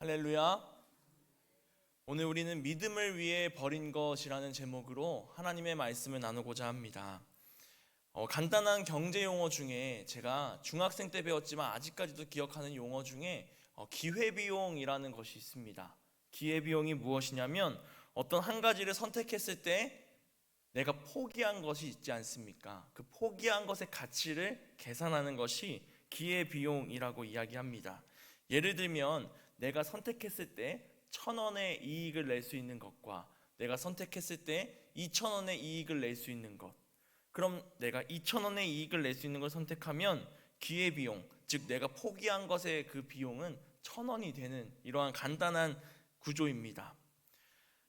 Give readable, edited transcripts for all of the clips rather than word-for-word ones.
할렐루야. 오늘 우리는 믿음을 위해 버린 것이라는 제목으로 하나님의 말씀을 나누고자 합니다. 간단한 경제 용어 중에 제가 중학생 때 배웠지만 아직까지도 기억하는 용어 중에 기회비용이라는 것이 있습니다. 기회비용이 무엇이냐면 어떤 한 가지를 선택했을 때 내가 포기한 것이 있지 않습니까? 그 포기한 것의 가치를 계산하는 것이 기회비용이라고 이야기합니다. 예를 들면 내가 선택했을 때 1,000원의 이익을 낼 수 있는 것과 내가 선택했을 때 2,000원의 이익을 낼 수 있는 것, 그럼 내가 2,000원의 이익을 낼 수 있는 걸 선택하면 기회비용, 즉 내가 포기한 것의 그 비용은 1,000원이 되는 이러한 간단한 구조입니다.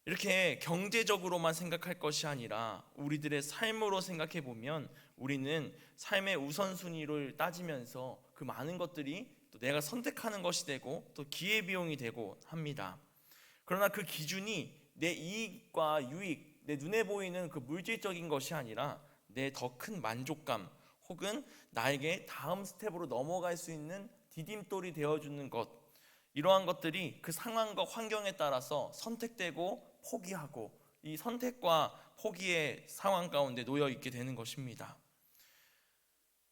이렇게 경제적으로만 생각할 것이 아니라 우리들의 삶으로 생각해 보면 우리는 삶의 우선순위를 따지면서 그 많은 것들이 또 내가 선택하는 것이 되고 또 기회비용이 되고 합니다. 그러나 그 기준이 내 이익과 유익, 내 눈에 보이는 그 물질적인 것이 아니라 내 더 큰 만족감 혹은 나에게 다음 스텝으로 넘어갈 수 있는 디딤돌이 되어주는 것, 이러한 것들이 그 상황과 환경에 따라서 선택되고 포기하고 이 선택과 포기의 상황 가운데 놓여 있게 되는 것입니다.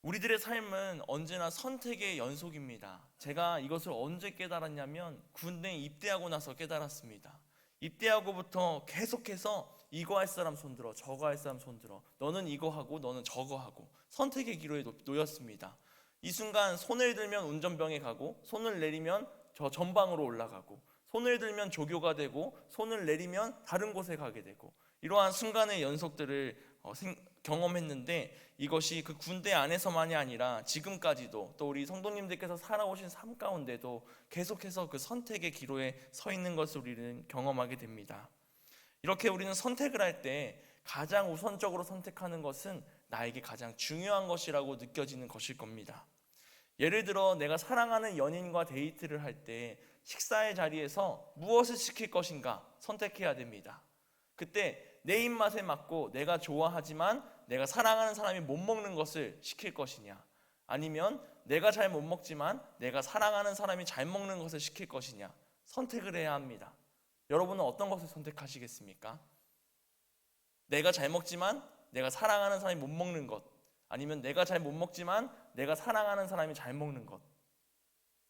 우리들의 삶은 언제나 선택의 연속입니다. 제가 이것을 언제 깨달았냐면 군대에 입대하고 나서 깨달았습니다. 입대하고부터 계속해서 이거 할 사람 손들어, 저거 할 사람 손들어, 너는 이거 하고 너는 저거 하고 선택의 기로에 놓였습니다. 이 순간 손을 들면 운전병에 가고 손을 내리면 저 전방으로 올라가고 손을 들면 조교가 되고 손을 내리면 다른 곳에 가게 되고 이러한 순간의 연속들을 경험했는데 이것이 그 군대 안에서만이 아니라 지금까지도 또 우리 성도님들께서 살아오신 삶 가운데도 계속해서 그 선택의 기로에 서 있는 것을 우리는 경험하게 됩니다. 이렇게 우리는 선택을 할 때 가장 우선적으로 선택하는 것은 나에게 가장 중요한 것이라고 느껴지는 것일 겁니다. 예를 들어 내가 사랑하는 연인과 데이트를 할 때 식사의 자리에서 무엇을 시킬 것인가 선택해야 됩니다. 그때 내 입맛에 맞고 내가 좋아하지만 내가 사랑하는 사람이 못 먹는 것을 시킬 것이냐, 아니면 내가 잘 못 먹지만 내가 사랑하는 사람이 잘 먹는 것을 시킬 것이냐, 선택을 해야 합니다. 여러분은 어떤 것을 선택하시겠습니까? 내가 잘 먹지만 내가 사랑하는 사람이 못 먹는 것, 아니면 내가 잘 못 먹지만 내가 사랑하는 사람이 잘 먹는 것.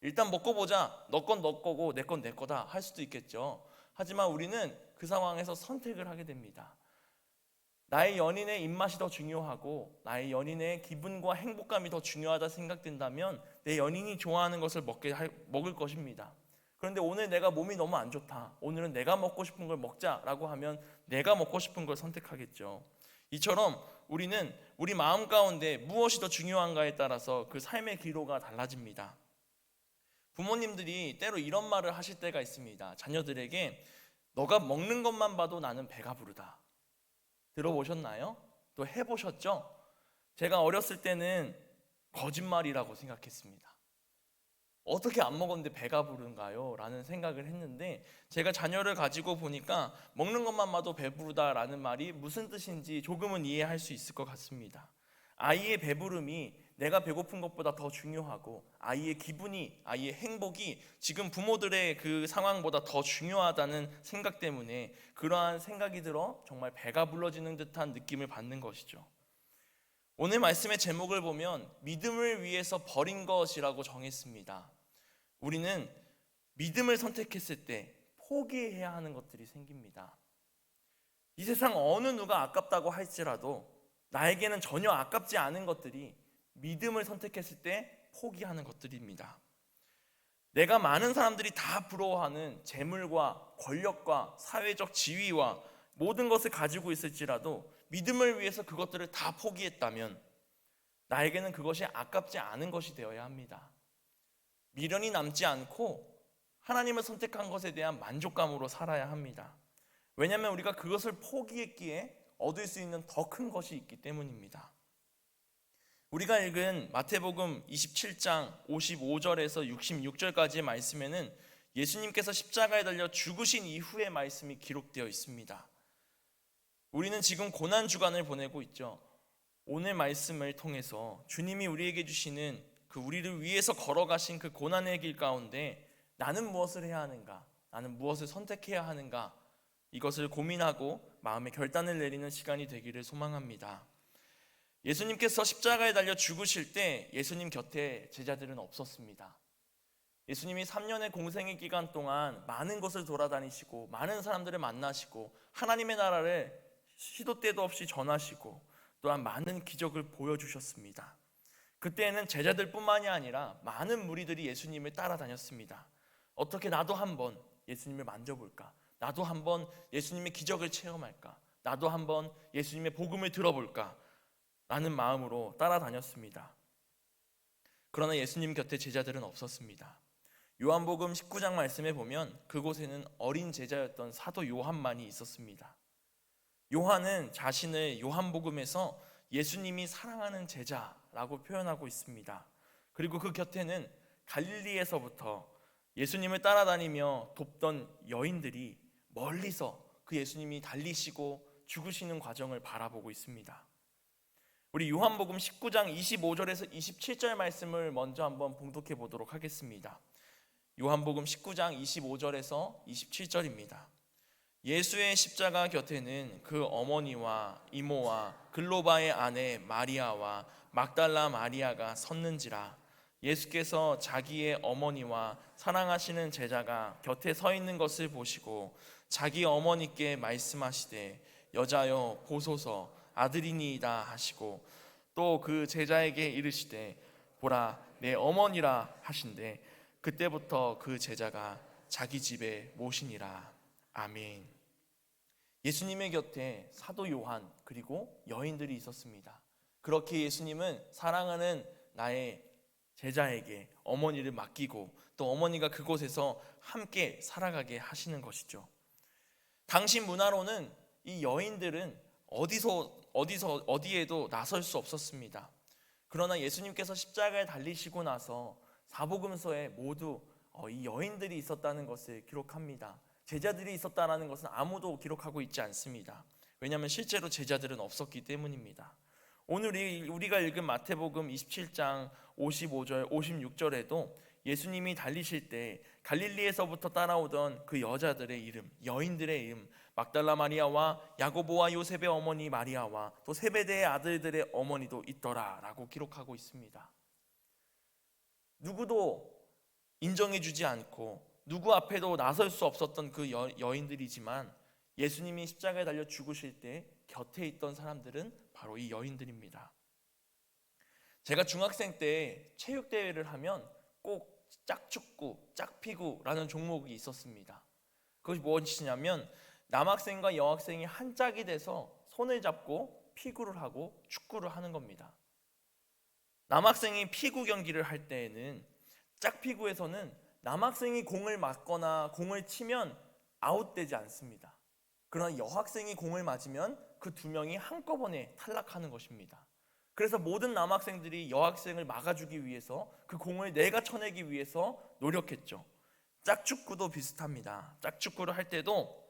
일단 먹고 보자. 너 건 너 거고 내 건 내 거다 할 수도 있겠죠. 하지만 우리는 그 상황에서 선택을 하게 됩니다. 나의 연인의 입맛이 더 중요하고 나의 연인의 기분과 행복감이 더 중요하다 생각된다면 내 연인이 좋아하는 것을 먹을 것입니다. 그런데 오늘 내가 몸이 너무 안 좋다, 오늘은 내가 먹고 싶은 걸 먹자라고 하면 내가 먹고 싶은 걸 선택하겠죠. 이처럼 우리는 우리 마음 가운데 무엇이 더 중요한가에 따라서 그 삶의 기로가 달라집니다. 부모님들이 때로 이런 말을 하실 때가 있습니다. 자녀들에게 너가 먹는 것만 봐도 나는 배가 부르다. 들어보셨나요? 또 해보셨죠? 제가 어렸을 때는 거짓말이라고 생각했습니다. 어떻게 안 먹었는데 배가 부른가요? 라는 생각을 했는데 제가 자녀를 가지고 보니까 먹는 것만 봐도 배부르다라는 말이 무슨 뜻인지 조금은 이해할 수 있을 것 같습니다. 아이의 배부름이 내가 배고픈 것보다 더 중요하고 아이의 기분이, 아이의 행복이 지금 부모들의 그 상황보다 더 중요하다는 생각 때문에 그러한 생각이 들어 정말 배가 불러지는 듯한 느낌을 받는 것이죠. 오늘 말씀의 제목을 보면 믿음을 위해서 버린 것이라고 정했습니다. 우리는 믿음을 선택했을 때 포기해야 하는 것들이 생깁니다. 이 세상 어느 누가 아깝다고 할지라도 나에게는 전혀 아깝지 않은 것들이 믿음을 선택했을 때 포기하는 것들입니다. 내가 많은 사람들이 다 부러워하는 재물과 권력과 사회적 지위와 모든 것을 가지고 있을지라도 믿음을 위해서 그것들을 다 포기했다면 나에게는 그것이 아깝지 않은 것이 되어야 합니다. 미련이 남지 않고 하나님을 선택한 것에 대한 만족감으로 살아야 합니다. 왜냐하면 우리가 그것을 포기했기에 얻을 수 있는 더 큰 것이 있기 때문입니다. 우리가 읽은 마태복음 27장 55절에서 66절까지의 말씀에는 예수님께서 십자가에 달려 죽으신 이후의 말씀이 기록되어 있습니다. 우리는 지금 고난 주간을 보내고 있죠. 오늘 말씀을 통해서 주님이 우리에게 주시는 그 우리를 위해서 걸어가신 그 고난의 길 가운데 나는 무엇을 해야 하는가? 나는 무엇을 선택해야 하는가? 이것을 고민하고 마음의 결단을 내리는 시간이 되기를 소망합니다. 예수님께서 십자가에 달려 죽으실 때 예수님 곁에 제자들은 없었습니다. 예수님이 3년의 공생의 기간 동안 많은 곳을 돌아다니시고 많은 사람들을 만나시고 하나님의 나라를 시도 때도 없이 전하시고 또한 많은 기적을 보여주셨습니다. 그때에는 제자들뿐만이 아니라 많은 무리들이 예수님을 따라다녔습니다. 어떻게 나도 한번 예수님을 만져볼까? 나도 한번 예수님의 기적을 체험할까? 나도 한번 예수님의 복음을 들어볼까? 라는 마음으로 따라다녔습니다. 그러나 예수님 곁에 제자들은 없었습니다. 요한복음 19장 말씀에 보면 그곳에는 어린 제자였던 사도 요한만이 있었습니다. 요한은 자신을 요한복음에서 예수님이 사랑하는 제자라고 표현하고 있습니다. 그리고 그 곁에는 갈릴리에서부터 예수님을 따라다니며 돕던 여인들이 멀리서 그 예수님이 달리시고 죽으시는 과정을 바라보고 있습니다. 우리 요한복음 19장 25절에서 27절 말씀을 먼저 한번 봉독해 보도록 하겠습니다. 요한복음 19장 25절에서 27절입니다. 예수의 십자가 곁에는 그 어머니와 이모와 글로바의 아내 마리아와 막달라 마리아가 섰는지라. 예수께서 자기의 어머니와 사랑하시는 제자가 곁에 서 있는 것을 보시고 자기 어머니께 말씀하시되 여자여 보소서 아들이니이다 하시고 또 그 제자에게 이르시되 보라 내 어머니라 하신대 그때부터 그 제자가 자기 집에 모시니라. 아멘. 예수님의 곁에 사도 요한 그리고 여인들이 있었습니다. 그렇게 예수님은 사랑하는 나의 제자에게 어머니를 맡기고 또 어머니가 그곳에서 함께 살아가게 하시는 것이죠. 당시 문화로는 이 여인들은 어디에도 나설 수 없었습니다. 그러나 예수님께서 십자가에 달리시고 나서 사복음서에 모두 이 여인들이 있었다는 것을 기록합니다. 제자들이 있었다는 것은 아무도 기록하고 있지 않습니다. 왜냐하면 실제로 제자들은 없었기 때문입니다. 오늘 우리가 읽은 마태복음 27장 55절 56절에도 예수님이 달리실 때 갈릴리에서부터 따라오던 그 여자들의 이름, 여인들의 이름, 막달라 마리아와 야고보와 요셉의 어머니 마리아와 또 세베대의 아들들의 어머니도 있더라라고 기록하고 있습니다. 누구도 인정해주지 않고 누구 앞에도 나설 수 없었던 그 여인들이지만 예수님이 십자가에 달려 죽으실 때 곁에 있던 사람들은 바로 이 여인들입니다. 제가 중학생 때 체육대회를 하면 꼭 짝축구, 짝피구라는 종목이 있었습니다. 그것이 무엇이냐면 남학생과 여학생이 한 짝이 돼서 손을 잡고 피구를 하고 축구를 하는 겁니다. 남학생이 피구 경기를 할 때에는 짝피구에서는 남학생이 공을 맞거나 공을 치면 아웃되지 않습니다. 그러나 여학생이 공을 맞으면 그 두 명이 한꺼번에 탈락하는 것입니다. 그래서 모든 남학생들이 여학생을 막아주기 위해서 그 공을 내가 쳐내기 위해서 노력했죠. 짝축구도 비슷합니다. 짝축구를 할 때도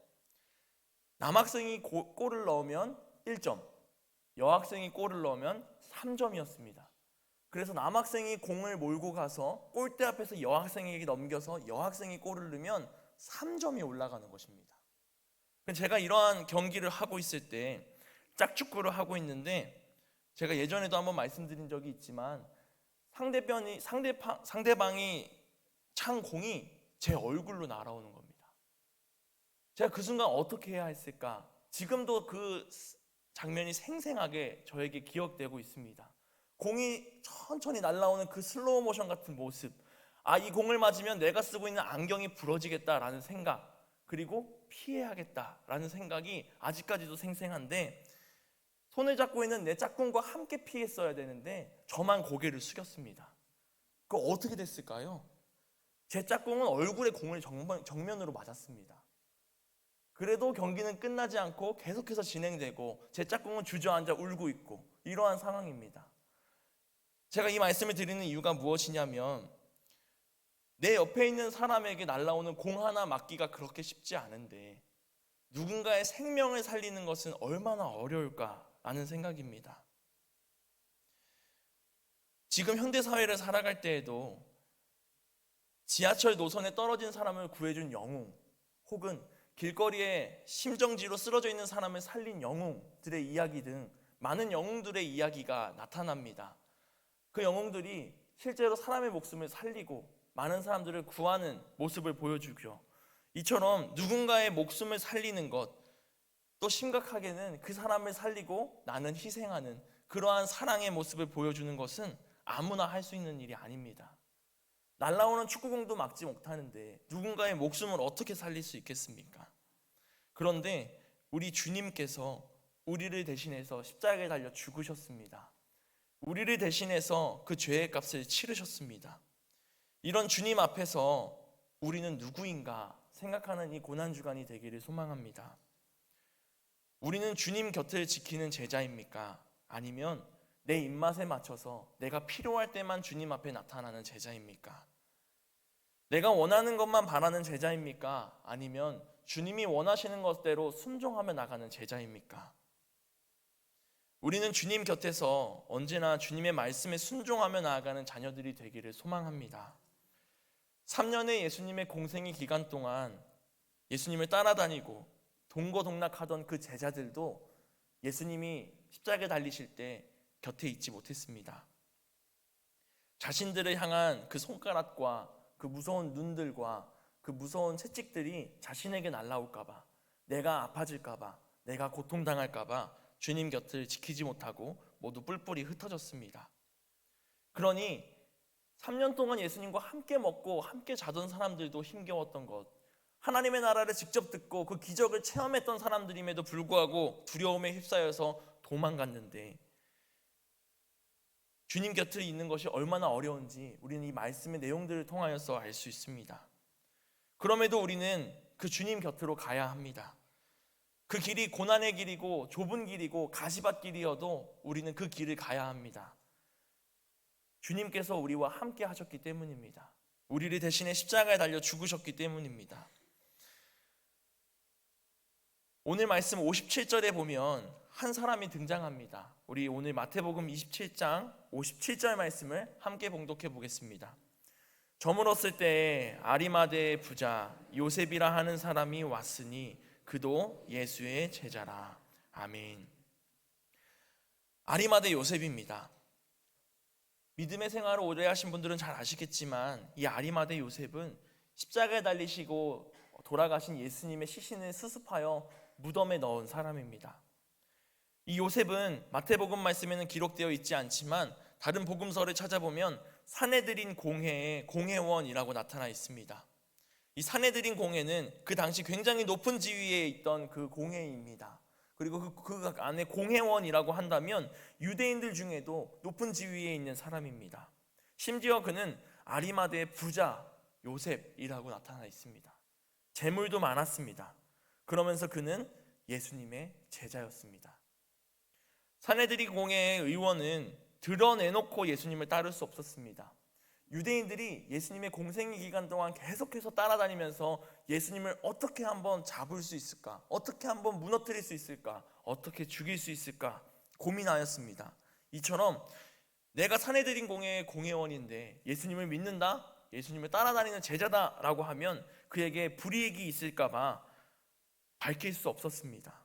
남학생이 골을 넣으면 1점, 여학생이 골을 넣으면 3점이었습니다. 그래서 남학생이 공을 몰고 가서 골대 앞에서 여학생에게 넘겨서 여학생이 골을 넣으면 3점이 올라가는 것입니다. 제가 이러한 경기를 하고 있을 때 짝축구를 하고 있는데 제가 예전에도 한번 말씀드린 적이 있지만 상대방이 찬 공이 제 얼굴로 날아오는 겁니다. 제가 그 순간 어떻게 해야 했을까? 지금도 그 장면이 생생하게 저에게 기억되고 있습니다. 공이 천천히 날아오는 그 슬로우 모션 같은 모습, 이 공을 맞으면 내가 쓰고 있는 안경이 부러지겠다라는 생각, 그리고 피해야겠다라는 생각이 아직까지도 생생한데 손을 잡고 있는 내 짝꿍과 함께 피했어야 되는데 저만 고개를 숙였습니다. 그거 어떻게 됐을까요? 제 짝꿍은 얼굴에 공을 정면으로 맞았습니다. 그래도 경기는 끝나지 않고 계속해서 진행되고 제 짝꿍은 주저앉아 울고 있고 이러한 상황입니다. 제가 이 말씀을 드리는 이유가 무엇이냐면 내 옆에 있는 사람에게 날아오는 공 하나 맞기가 그렇게 쉽지 않은데 누군가의 생명을 살리는 것은 얼마나 어려울까라는 생각입니다. 지금 현대사회를 살아갈 때에도 지하철 노선에 떨어진 사람을 구해준 영웅, 혹은 길거리에 심정지로 쓰러져 있는 사람을 살린 영웅들의 이야기 등 많은 영웅들의 이야기가 나타납니다. 그 영웅들이 실제로 사람의 목숨을 살리고 많은 사람들을 구하는 모습을 보여주죠. 이처럼 누군가의 목숨을 살리는 것, 또 심각하게는 그 사람을 살리고 나는 희생하는 그러한 사랑의 모습을 보여주는 것은 아무나 할 수 있는 일이 아닙니다. 날아오는 축구공도 막지 못하는데 누군가의 목숨을 어떻게 살릴 수 있겠습니까? 그런데 우리 주님께서 우리를 대신해서 십자가에 달려 죽으셨습니다. 우리를 대신해서 그 죄의 값을 치르셨습니다. 이런 주님 앞에서 우리는 누구인가 생각하는 이 고난주간이 되기를 소망합니다. 우리는 주님 곁을 지키는 제자입니까? 아니면 내 입맛에 맞춰서 내가 필요할 때만 주님 앞에 나타나는 제자입니까? 내가 원하는 것만 바라는 제자입니까? 아니면 주님이 원하시는 것대로 순종하며 나가는 제자입니까? 우리는 주님 곁에서 언제나 주님의 말씀에 순종하며 나아가는 자녀들이 되기를 소망합니다. 3년의 예수님의 공생의 기간 동안 예수님을 따라다니고 동거동락하던 그 제자들도 예수님이 십자가에 달리실 때 곁에 있지 못했습니다. 자신들을 향한 그 손가락과 그 무서운 눈들과 그 무서운 채찍들이 자신에게 날아올까봐, 내가 아파질까봐, 내가 고통당할까봐 주님 곁을 지키지 못하고 모두 뿔뿔이 흩어졌습니다. 그러니 3년 동안 예수님과 함께 먹고 함께 자던 사람들도 힘겨웠던 것, 하나님의 나라를 직접 듣고 그 기적을 체험했던 사람들임에도 불구하고 두려움에 휩싸여서 도망갔는데, 주님 곁에 있는 것이 얼마나 어려운지 우리는 이 말씀의 내용들을 통하여서 알 수 있습니다. 그럼에도 우리는 그 주님 곁으로 가야 합니다. 그 길이 고난의 길이고 좁은 길이고 가시밭 길이어도 우리는 그 길을 가야 합니다. 주님께서 우리와 함께 하셨기 때문입니다. 우리를 대신해 십자가에 달려 죽으셨기 때문입니다. 오늘 말씀 57절에 보면 한 사람이 등장합니다. 우리 오늘 마태복음 27장 57절 말씀을 함께 봉독해 보겠습니다. 저물었을 때에 아리마대의 부자 요셉이라 하는 사람이 왔으니 그도 예수의 제자라. 아멘. 아리마대 요셉입니다. 믿음의 생활을 오래 하신 분들은 잘 아시겠지만 이 아리마대 요셉은 십자가에 달리시고 돌아가신 예수님의 시신을 수습하여 무덤에 넣은 사람입니다. 이 요셉은 마태복음 말씀에는 기록되어 있지 않지만 다른 복음서를 찾아보면 산헤드린 공회의 공회원이라고 나타나 있습니다. 이 산헤드린 공회는 그 당시 굉장히 높은 지위에 있던 그 공회입니다. 그리고 그 안에 공회원이라고 한다면 유대인들 중에도 높은 지위에 있는 사람입니다. 심지어 그는 아리마대의 부자 요셉이라고 나타나 있습니다. 재물도 많았습니다. 그러면서 그는 예수님의 제자였습니다. 산헤드린 공회의 의원은 드러내놓고 예수님을 따를 수 없었습니다. 유대인들이 예수님의 공생의 기간 동안 계속해서 따라다니면서 예수님을 어떻게 한번 잡을 수 있을까? 어떻게 한번 무너뜨릴 수 있을까? 어떻게 죽일 수 있을까? 고민하였습니다. 이처럼 내가 산헤드린 공회의 공회원인데 예수님을 믿는다? 예수님을 따라다니는 제자다라고 하면 그에게 불이익이 있을까봐 밝힐 수 없었습니다.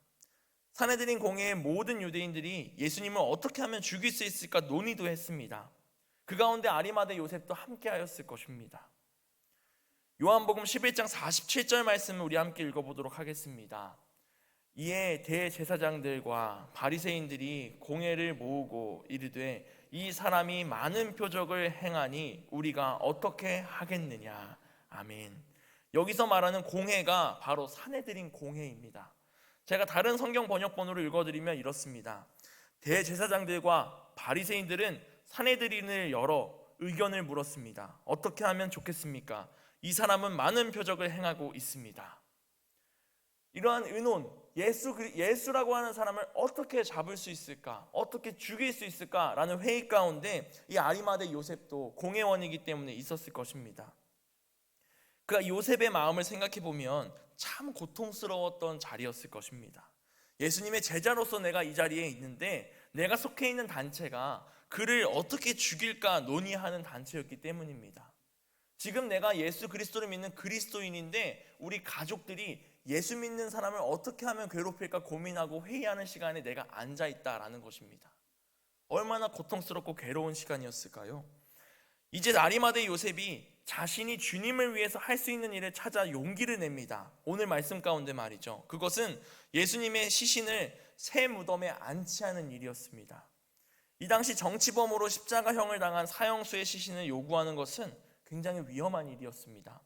산헤드린 공회의 모든 유대인들이 예수님을 어떻게 하면 죽일 수 있을까 논의도 했습니다. 그 가운데 아리마대 요셉도 함께하였을 것입니다. 요한복음 11장 47절 말씀을 우리 함께 읽어보도록 하겠습니다. 이에 대제사장들과 바리새인들이 공회를 모으고 이르되 이 사람이 많은 표적을 행하니 우리가 어떻게 하겠느냐. 아멘. 여기서 말하는 공회가 바로 산헤드린 공회입니다. 제가 다른 성경 번역본으로 읽어드리면 이렇습니다. 대제사장들과 바리새인들은 산헤드린을 열어 의견을 물었습니다. 어떻게 하면 좋겠습니까? 이 사람은 많은 표적을 행하고 있습니다. 이러한 의논, 예수라고 하는 사람을 어떻게 잡을 수 있을까? 어떻게 죽일 수 있을까? 라는 회의 가운데 이 아리마대 요셉도 공회원이기 때문에 있었을 것입니다. 그 요셉의 마음을 생각해 보면 참 고통스러웠던 자리였을 것입니다. 예수님의 제자로서 내가 이 자리에 있는데 내가 속해 있는 단체가 그를 어떻게 죽일까 논의하는 단체였기 때문입니다. 지금 내가 예수 그리스도를 믿는 그리스도인인데 우리 가족들이 예수 믿는 사람을 어떻게 하면 괴롭힐까 고민하고 회의하는 시간에 내가 앉아있다라는 것입니다. 얼마나 고통스럽고 괴로운 시간이었을까요? 이제 아리마대 요셉이 자신이 주님을 위해서 할 수 있는 일을 찾아 용기를 냅니다. 오늘 말씀 가운데 말이죠. 그것은 예수님의 시신을 새 무덤에 안치하는 일이었습니다. 이 당시 정치범으로 십자가형을 당한 사형수의 시신을 요구하는 것은 굉장히 위험한 일이었습니다.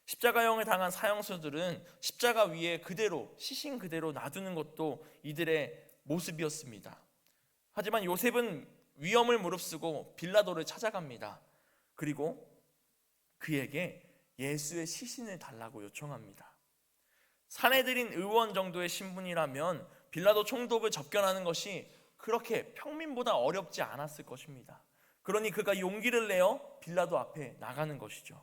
십자가형을 당한 사형수들은 십자가 위에 그대로 시신 그대로 놔두는 것도 이들의 모습이었습니다. 하지만 요셉은 위험을 무릅쓰고 빌라도를 찾아갑니다. 그리고 그에게 예수의 시신을 달라고 요청합니다. 사내들인 의원 정도의 신분이라면 빌라도 총독을 접견하는 것이 그렇게 평민보다 어렵지 않았을 것입니다. 그러니 그가 용기를 내어 빌라도 앞에 나가는 것이죠.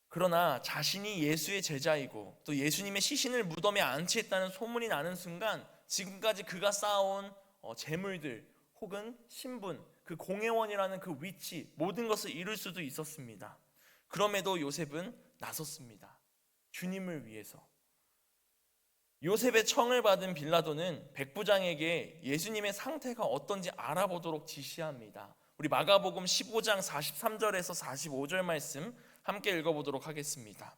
그러나 자신이 예수의 제자이고 또 예수님의 시신을 무덤에 안치했다는 소문이 나는 순간 지금까지 그가 쌓아온 재물들 혹은 신분, 그 공회원이라는 그 위치, 모든 것을 잃을 수도 있었습니다. 그럼에도 요셉은 나섰습니다. 주님을 위해서. 요셉의 청을 받은 빌라도는 백부장에게 예수님의 상태가 어떤지 알아보도록 지시합니다. 우리 마가복음 15장 43절에서 45절 말씀 함께 읽어보도록 하겠습니다.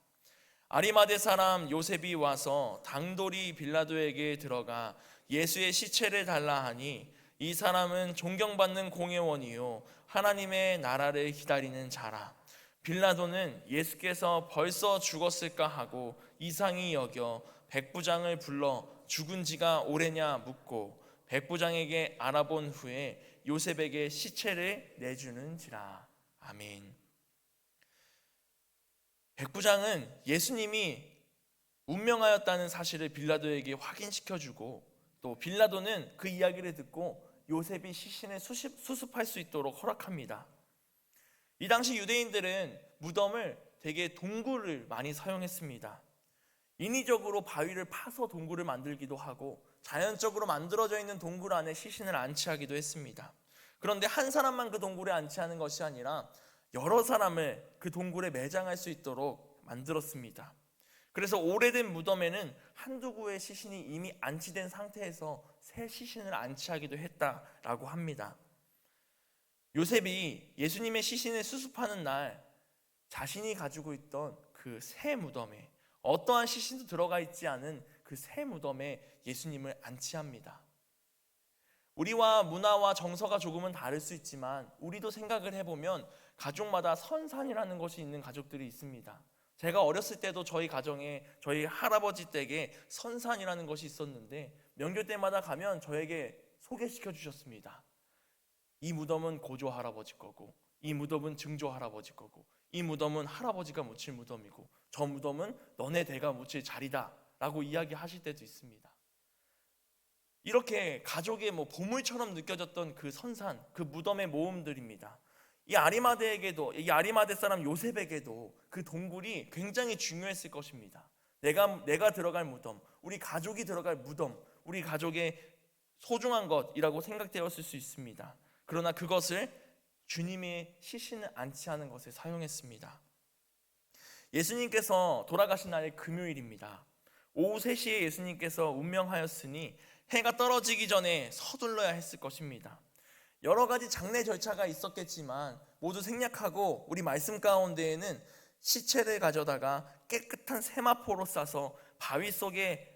아리마대 사람 요셉이 와서 당돌이 빌라도에게 들어가 예수의 시체를 달라 하니 이 사람은 존경받는 공회원이요 하나님의 나라를 기다리는 자라. 빌라도는 예수께서 벌써 죽었을까 하고 이상히 여겨 백부장을 불러 죽은 지가 오래냐 묻고 백부장에게 알아본 후에 요셉에게 시체를 내주는지라. 아멘. 백부장은 예수님이 운명하였다는 사실을 빌라도에게 확인시켜주고 또 빌라도는 그 이야기를 듣고 요셉이 시신을 수습할 수 있도록 허락합니다. 이 당시 유대인들은 무덤을 되게 동굴을 많이 사용했습니다. 인위적으로 바위를 파서 동굴을 만들기도 하고 자연적으로 만들어져 있는 동굴 안에 시신을 안치하기도 했습니다. 그런데 한 사람만 그 동굴에 안치하는 것이 아니라 여러 사람을 그 동굴에 매장할 수 있도록 만들었습니다. 그래서 오래된 무덤에는 한두 구의 시신이 이미 안치된 상태에서 새 시신을 안치하기도 했다라고 합니다. 요셉이 예수님의 시신을 수습하는 날 자신이 가지고 있던 그 새 무덤에 어떠한 시신도 들어가 있지 않은 그 새 무덤에 예수님을 안치합니다. 우리와 문화와 정서가 조금은 다를 수 있지만 우리도 생각을 해보면 가족마다 선산이라는 것이 있는 가족들이 있습니다. 제가 어렸을 때도 저희 가정에 저희 할아버지 댁에 선산이라는 것이 있었는데 명절 때마다 가면 저에게 소개시켜 주셨습니다. 이 무덤은 고조 할아버지 거고 이 무덤은 증조 할아버지 거고 이 무덤은 할아버지가 묻힐 무덤이고 저 무덤은 너네 대가 묻힐 자리다 라고 이야기하실 때도 있습니다. 이렇게 가족의 보물처럼 느껴졌던 그 선산, 그 무덤의 모험들입니다. 이 아리마대 사람 요셉에게도 그 동굴이 굉장히 중요했을 것입니다. 내가 들어갈 무덤, 우리 가족이 들어갈 무덤, 우리 가족의 소중한 것이라고 생각되었을 수 있습니다. 그러나 그것을 주님의 시신을 안치하는 것에 사용했습니다. 예수님께서 돌아가신 날이 금요일입니다. 오후 3시에 예수님께서 운명하였으니 해가 떨어지기 전에 서둘러야 했을 것입니다. 여러 가지 장례 절차가 있었겠지만 모두 생략하고 우리 말씀 가운데에는 시체를 가져다가 깨끗한 세마포로 싸서 바위 속에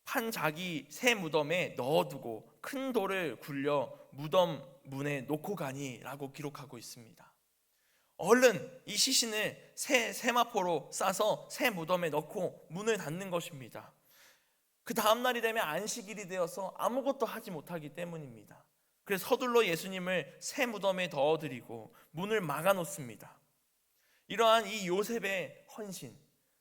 판 자기 새 무덤에 넣어두고 큰 돌을 굴려 무덤 문에 놓고 가니라고 기록하고 있습니다. 얼른 이 시신을 세마포로 싸서 새 무덤에 넣고 문을 닫는 것입니다. 그 다음 날이 되면 안식일이 되어서 아무것도 하지 못하기 때문입니다. 그래서 서둘러 예수님을 새 무덤에 넣어드리고 문을 막아놓습니다. 이러한 이 요셉의 헌신,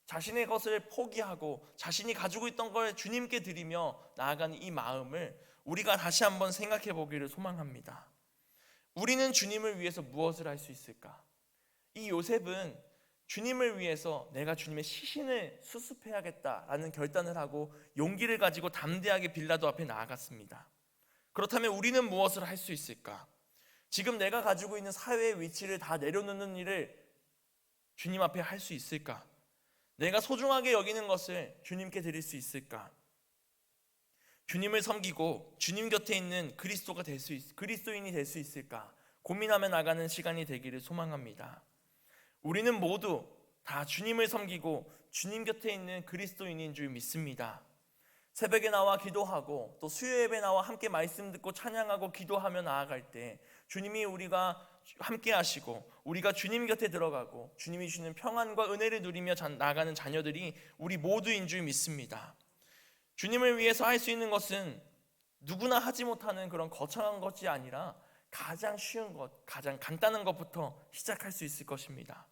자신의 것을 포기하고 자신이 가지고 있던 걸 주님께 드리며 나아가는 이 마음을 우리가 다시 한번 생각해 보기를 소망합니다. 우리는 주님을 위해서 무엇을 할 수 있을까? 이 요셉은 주님을 위해서 내가 주님의 시신을 수습해야겠다라는 결단을 하고 용기를 가지고 담대하게 빌라도 앞에 나아갔습니다. 그렇다면 우리는 무엇을 할 수 있을까? 지금 내가 가지고 있는 사회의 위치를 다 내려놓는 일을 주님 앞에 할 수 있을까? 내가 소중하게 여기는 것을 주님께 드릴 수 있을까? 주님을 섬기고 주님 곁에 있는 그리스도인이 될 수 있을까? 고민하며 나가는 시간이 되기를 소망합니다. 우리는 모두 다 주님을 섬기고 주님 곁에 있는 그리스도인인 줄 믿습니다. 새벽에 나와 기도하고 또 수요 예배 나와 함께 말씀 듣고 찬양하고 기도하며 나아갈 때 주님이 우리가 함께 하시고 우리가 주님 곁에 들어가고 주님이 주시는 평안과 은혜를 누리며 나아가는 자녀들이 우리 모두인 줄 믿습니다. 주님을 위해서 할 수 있는 것은 누구나 하지 못하는 그런 거창한 것이 아니라 가장 쉬운 것, 가장 간단한 것부터 시작할 수 있을 것입니다.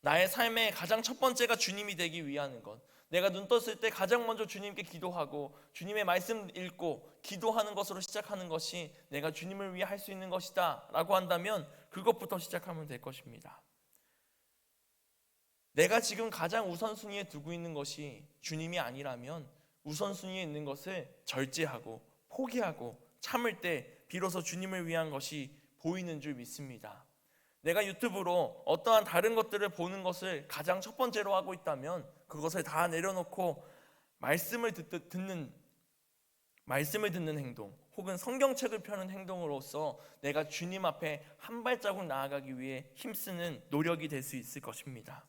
나의 삶의 가장 첫 번째가 주님이 되기 위한 것, 내가 눈 떴을 때 가장 먼저 주님께 기도하고 주님의 말씀 읽고 기도하는 것으로 시작하는 것이 내가 주님을 위해 할 수 있는 것이다 라고 한다면 그것부터 시작하면 될 것입니다. 내가 지금 가장 우선순위에 두고 있는 것이 주님이 아니라면 우선순위에 있는 것을 절제하고 포기하고 참을 때 비로소 주님을 위한 것이 보이는 줄 믿습니다. 내가 유튜브로 어떠한 다른 것들을 보는 것을 가장 첫 번째로 하고 있다면 그것을 다 내려놓고 말씀을 듣는 행동 혹은 성경책을 펴는 행동으로서 내가 주님 앞에 한 발자국 나아가기 위해 힘쓰는 노력이 될 수 있을 것입니다.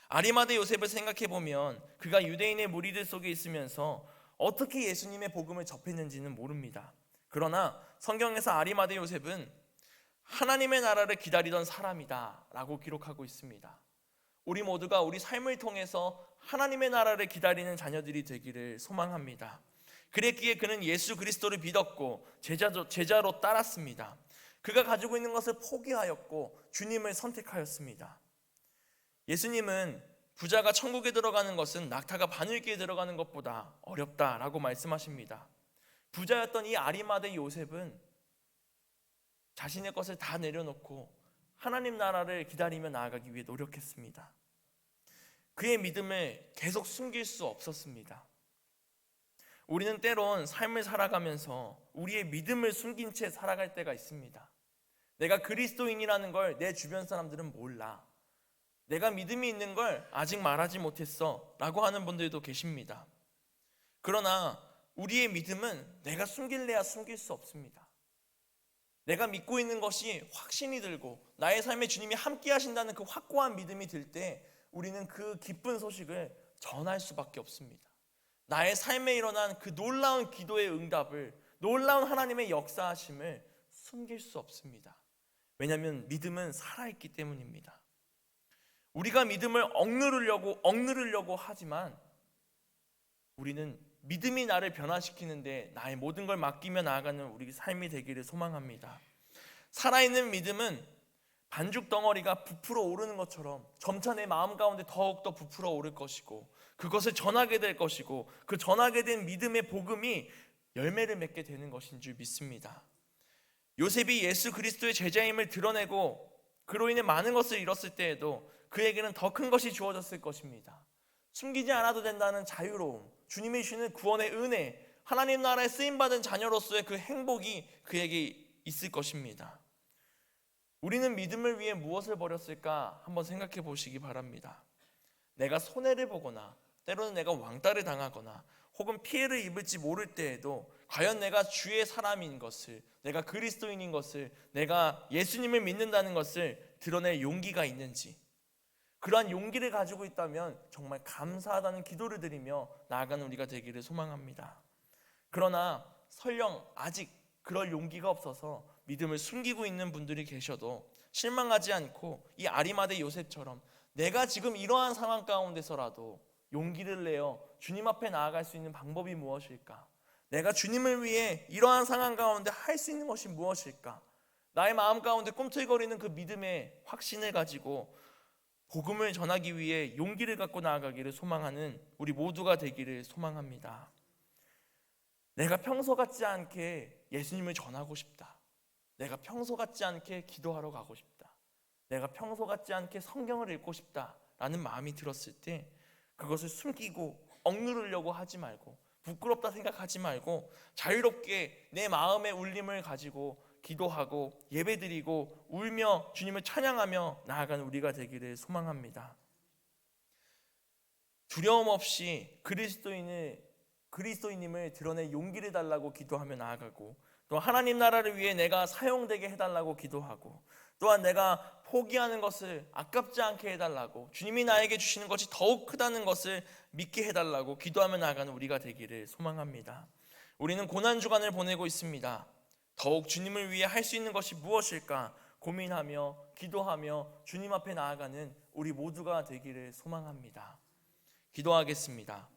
아리마대 요셉을 생각해 보면 그가 유대인의 무리들 속에 있으면서 어떻게 예수님의 복음을 접했는지는 모릅니다. 그러나 성경에서 아리마대 요셉은 하나님의 나라를 기다리던 사람이다 라고 기록하고 있습니다. 우리 모두가 우리 삶을 통해서 하나님의 나라를 기다리는 자녀들이 되기를 소망합니다. 그랬기에 그는 예수 그리스도를 믿었고 제자로 따랐습니다. 그가 가지고 있는 것을 포기하였고 주님을 선택하였습니다. 예수님은 부자가 천국에 들어가는 것은 낙타가 바늘기에 들어가는 것보다 어렵다라고 말씀하십니다. 부자였던 이 아리마대 요셉은 자신의 것을 다 내려놓고 하나님 나라를 기다리며 나아가기 위해 노력했습니다. 그의 믿음을 계속 숨길 수 없었습니다. 우리는 때론 삶을 살아가면서 우리의 믿음을 숨긴 채 살아갈 때가 있습니다. 내가 그리스도인이라는 걸 내 주변 사람들은 몰라. 내가 믿음이 있는 걸 아직 말하지 못했어 라고 하는 분들도 계십니다. 그러나 우리의 믿음은 내가 숨길래야 숨길 수 없습니다. 내가 믿고 있는 것이 확신이 들고 나의 삶에 주님이 함께 하신다는 그 확고한 믿음이 들 때 우리는 그 기쁜 소식을 전할 수밖에 없습니다. 나의 삶에 일어난 그 놀라운 기도의 응답을, 놀라운 하나님의 역사하심을 숨길 수 없습니다. 왜냐하면 믿음은 살아있기 때문입니다. 우리가 믿음을 억누르려고 하지만 우리는 믿음이 나를 변화시키는데 나의 모든 걸 맡기며 나아가는 우리 삶이 되기를 소망합니다. 살아있는 믿음은 반죽 덩어리가 부풀어 오르는 것처럼 점차 내 마음 가운데 더욱더 부풀어 오를 것이고 그것을 전하게 될 것이고 그 전하게 된 믿음의 복음이 열매를 맺게 되는 것인 줄 믿습니다. 요셉이 예수 그리스도의 제자임을 드러내고 그로 인해 많은 것을 잃었을 때에도 그에게는 더 큰 것이 주어졌을 것입니다. 숨기지 않아도 된다는 자유로움, 주님이 주시는 구원의 은혜, 하나님 나라에 쓰임받은 자녀로서의 그 행복이 그에게 있을 것입니다. 우리는 믿음을 위해 무엇을 버렸을까 한번 생각해 보시기 바랍니다. 내가 손해를 보거나 때로는 내가 왕따를 당하거나 혹은 피해를 입을지 모를 때에도 과연 내가 주의 사람인 것을, 내가 그리스도인인 것을, 내가 예수님을 믿는다는 것을 드러낼 용기가 있는지, 그러한 용기를 가지고 있다면 정말 감사하다는 기도를 드리며 나아가는 우리가 되기를 소망합니다. 그러나 설령 아직 그럴 용기가 없어서 믿음을 숨기고 있는 분들이 계셔도 실망하지 않고 이 아리마대 요셉처럼 내가 지금 이러한 상황 가운데서라도 용기를 내어 주님 앞에 나아갈 수 있는 방법이 무엇일까? 내가 주님을 위해 이러한 상황 가운데 할 수 있는 것이 무엇일까? 나의 마음 가운데 꿈틀거리는 그 믿음의 확신을 가지고 복음을 전하기 위해 용기를 갖고 나아가기를 소망하는 우리 모두가 되기를 소망합니다. 내가 평소 같지 않게 예수님을 전하고 싶다. 내가 평소 같지 않게 기도하러 가고 싶다. 내가 평소 같지 않게 성경을 읽고 싶다라는 마음이 들었을 때 그것을 숨기고 억누르려고 하지 말고 부끄럽다 생각하지 말고 자유롭게 내 마음의 울림을 가지고 기도하고 예배드리고 울며 주님을 찬양하며 나아가는 우리가 되기를 소망합니다. 두려움 없이 그리스도인임을 드러낼 용기를 달라고 기도하며 나아가고, 또 하나님 나라를 위해 내가 사용되게 해달라고 기도하고, 또한 내가 포기하는 것을 아깝지 않게 해달라고, 주님이 나에게 주시는 것이 더욱 크다는 것을 믿게 해달라고 기도하며 나아가는 우리가 되기를 소망합니다. 우리는 고난주간을 보내고 있습니다. 더욱 주님을 위해 할 수 있는 것이 무엇일까 고민하며 기도하며 주님 앞에 나아가는 우리 모두가 되기를 소망합니다. 기도하겠습니다.